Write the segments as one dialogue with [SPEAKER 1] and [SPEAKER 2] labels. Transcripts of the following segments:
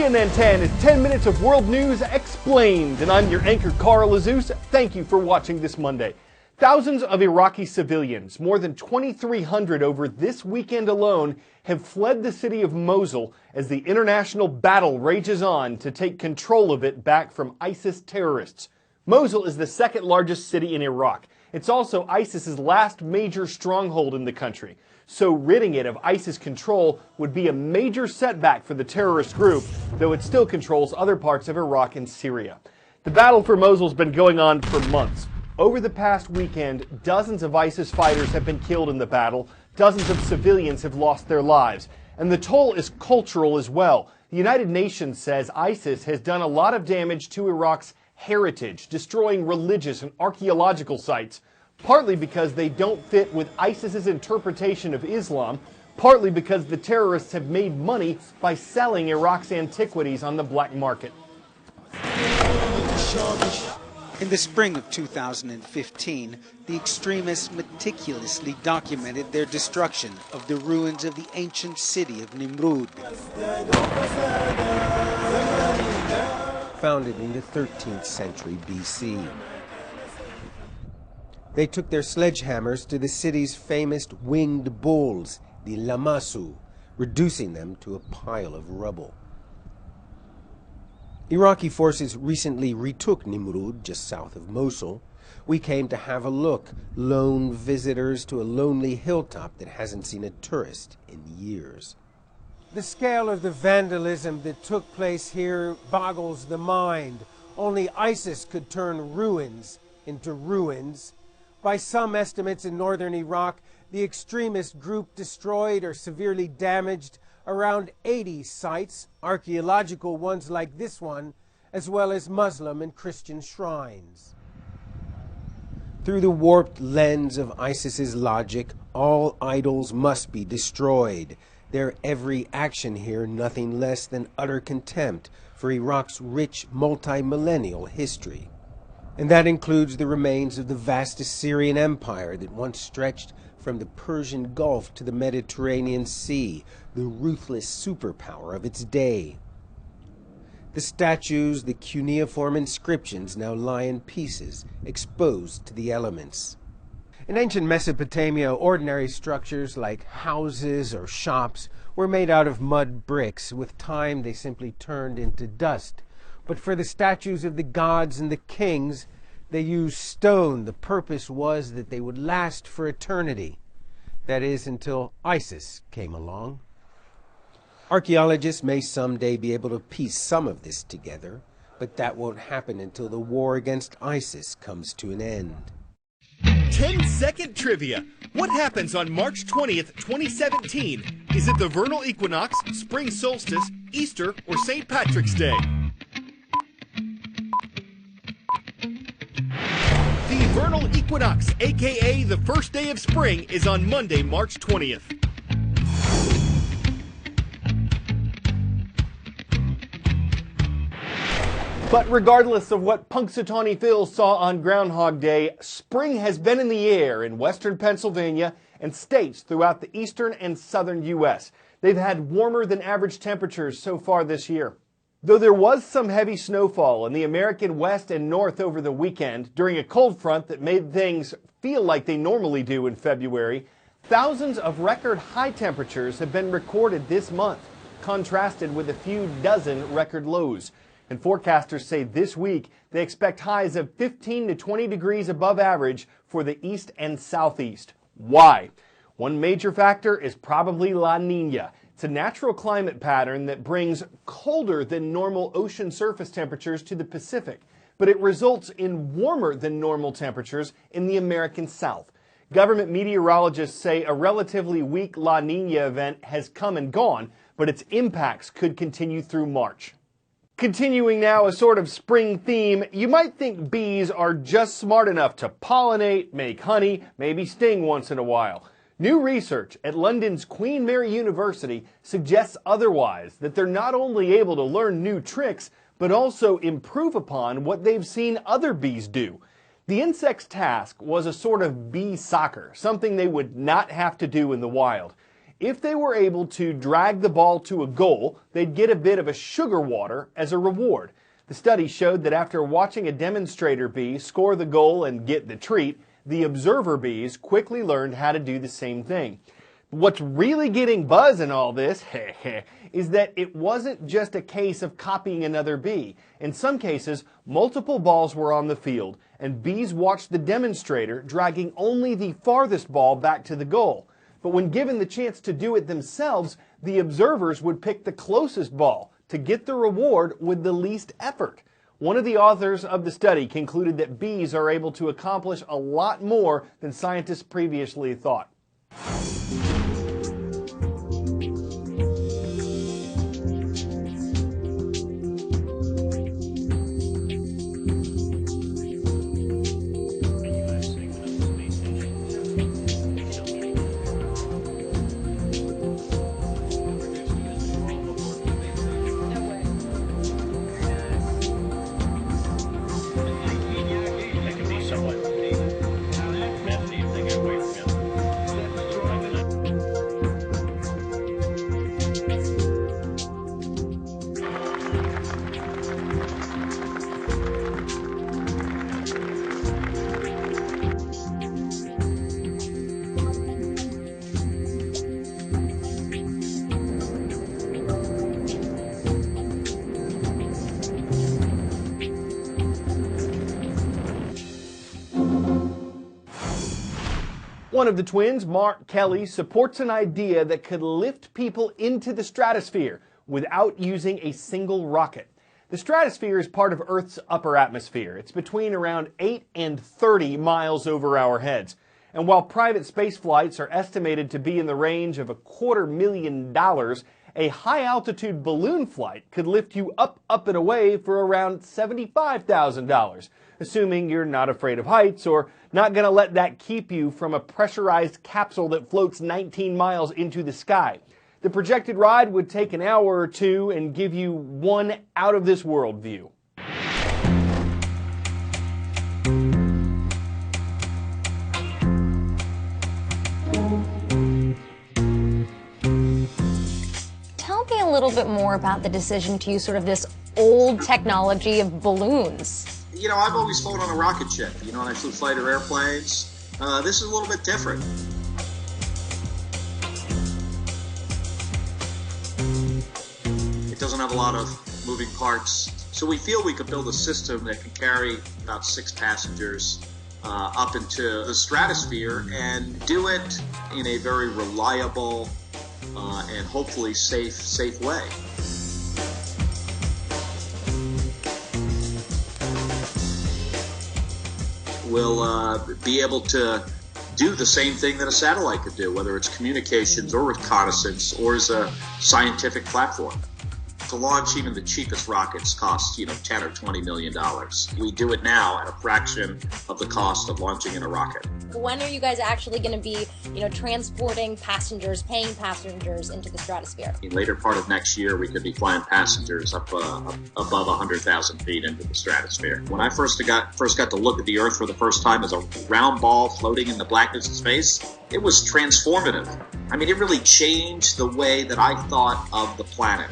[SPEAKER 1] CNN 10 is 10 minutes of world news explained, and I'm your anchor, Carl Azuz. Thank you for watching this Monday. Thousands of Iraqi civilians, more than 2,300 over this weekend alone, have fled the city of Mosul as the international battle rages on to take control of it back from ISIS terrorists. Mosul is the second largest city in Iraq. It's also ISIS's last major stronghold in the country. So ridding it of ISIS control would be a major setback for the terrorist group, though it still controls other parts of Iraq and Syria. The battle for Mosul's been going on for months. Over the past weekend, dozens of ISIS fighters have been killed in the battle, dozens of civilians have lost their lives, and the toll is cultural as well. The United Nations says ISIS has done a lot of damage to Iraq's heritage, destroying religious and archaeological sites, partly because they don't fit with ISIS's interpretation of Islam, partly because the terrorists have made money by selling Iraq's antiquities on the black market.
[SPEAKER 2] In the spring of 2015, the extremists meticulously documented their destruction of the ruins of the ancient city of Nimrud. Founded in the 13th century BC. They took their sledgehammers to the city's famous winged bulls, the Lamassu, reducing them to a pile of rubble. Iraqi forces recently retook Nimrud, just south of Mosul. We came to have a look, lone visitors to a lonely hilltop that hasn't seen a tourist in years. The scale of the vandalism that took place here boggles the mind. Only ISIS could turn ruins into ruins. By some estimates in northern Iraq, the extremist group destroyed or severely damaged around 80 sites, archaeological ones like this one, as well as Muslim and Christian shrines. Through the warped lens of ISIS's logic, all idols must be destroyed. Their every action here nothing less than utter contempt for Iraq's rich multi-millennial history. And that includes the remains of the vast Assyrian Empire that once stretched from the Persian Gulf to the Mediterranean Sea, the ruthless superpower of its day. The statues, the cuneiform inscriptions now lie in pieces, exposed to the elements. In ancient Mesopotamia, ordinary structures like houses or shops were made out of mud bricks. With time, they simply turned into dust. But for the statues of the gods and the kings, they used stone. The purpose was that they would last for eternity. That is, until ISIS came along. Archaeologists may someday be able to piece some of this together, but that won't happen until the war against ISIS comes to an end.
[SPEAKER 1] 10-second trivia. What happens on March 20th, 2017? Is it the vernal equinox, spring solstice, Easter, or St. Patrick's Day? The vernal equinox, aka the first day of spring, is on Monday, March 20th. But regardless of what Punxsutawney Phil saw on Groundhog Day, spring has been in the air in western Pennsylvania and states throughout the eastern and southern U.S. They've had warmer than average temperatures so far this year. Though there was some heavy snowfall in the American West and North over the weekend during a cold front that made things feel like they normally do in February, thousands of record high temperatures have been recorded this month, contrasted with a few dozen record lows. And forecasters say this week they expect highs of 15 to 20 degrees above average for the east and southeast. Why? One major factor is probably La Nina. It's a natural climate pattern that brings colder than normal ocean surface temperatures to the Pacific, but it results in warmer than normal temperatures in the American South. Government meteorologists say a relatively weak La Nina event has come and gone, but its impacts could continue through March. Continuing now a sort of spring theme, you might think bees are just smart enough to pollinate, make honey, maybe sting once in a while. New research at London's Queen Mary University suggests otherwise, that they're not only able to learn new tricks, but also improve upon what they've seen other bees do. The insect's task was a sort of bee soccer, something they would not have to do in the wild. If they were able to drag the ball to a goal, they'd get a bit of a sugar water as a reward. The study showed that after watching a demonstrator bee score the goal and get the treat, the observer bees quickly learned how to do the same thing. What's really getting buzz in all this is that it wasn't just a case of copying another bee. In some cases, multiple balls were on the field, and bees watched the demonstrator dragging only the farthest ball back to the goal. But when given the chance to do it themselves, the observers would pick the closest ball to get the reward with the least effort. One of the authors of the study concluded that bees are able to accomplish a lot more than scientists previously thought. One of the twins, Mark Kelly, supports an idea that could lift people into the stratosphere without using a single rocket. The stratosphere is part of Earth's upper atmosphere. It's between around 8 and 30 miles over our heads. And while private space flights are estimated to be in the range of $250,000, a high-altitude balloon flight could lift you up and away for around $75,000, assuming you're not afraid of heights or not going to let that keep you from a pressurized capsule that floats 19 miles into the sky. The projected ride would take an hour or two and give you one out-of-this-world view.
[SPEAKER 3] Tell me a little bit more about the decision to use sort of this old technology of balloons.
[SPEAKER 4] You know, I've always flown on a rocket ship, and I flew fighter airplanes. This is a little bit different. It doesn't have a lot of moving parts, so we feel we could build a system that can carry about 6 passengers up into the stratosphere and do it in a very reliable and hopefully safe way. We'll be able to do the same thing that a satellite could do, whether it's communications or reconnaissance or as a scientific platform. To launch even the cheapest rockets costs, $10 or $20 million. We do it now at a fraction of the cost of launching in a rocket.
[SPEAKER 3] When are you guys actually going to be, transporting passengers, paying passengers into the stratosphere?
[SPEAKER 4] In the later part of next year, we could be flying passengers up above 100,000 feet into the stratosphere. When I first got to look at the Earth for the first time as a round ball floating in the blackness of space, it was transformative. I mean, it really changed the way that I thought of the planet.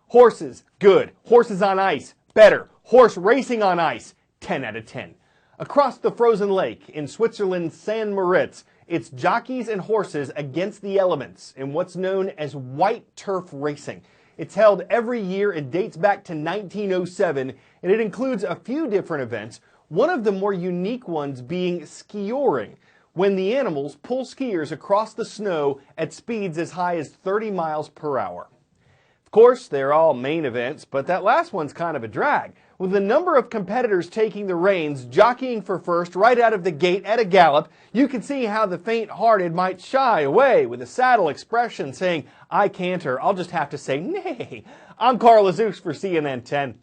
[SPEAKER 1] Horses, good. Horses on ice, better. Horse racing on ice, 10 out of 10. Across the frozen lake in Switzerland's St. Moritz, it's jockeys and horses against the elements in what's known as white turf racing. It's held every year and dates back to 1907, and it includes a few different events, one of the more unique ones being skioring, when the animals pull skiers across the snow at speeds as high as 30 miles per hour. Of course, they're all main events, but that last one's kind of a drag, with a number of competitors taking the reins, jockeying for first right out of the gate at a gallop. You can see how the faint-hearted might shy away with a saddle expression saying, "I can't," or "I'll just have to say nay." I'm Carl Azuz for CNN 10.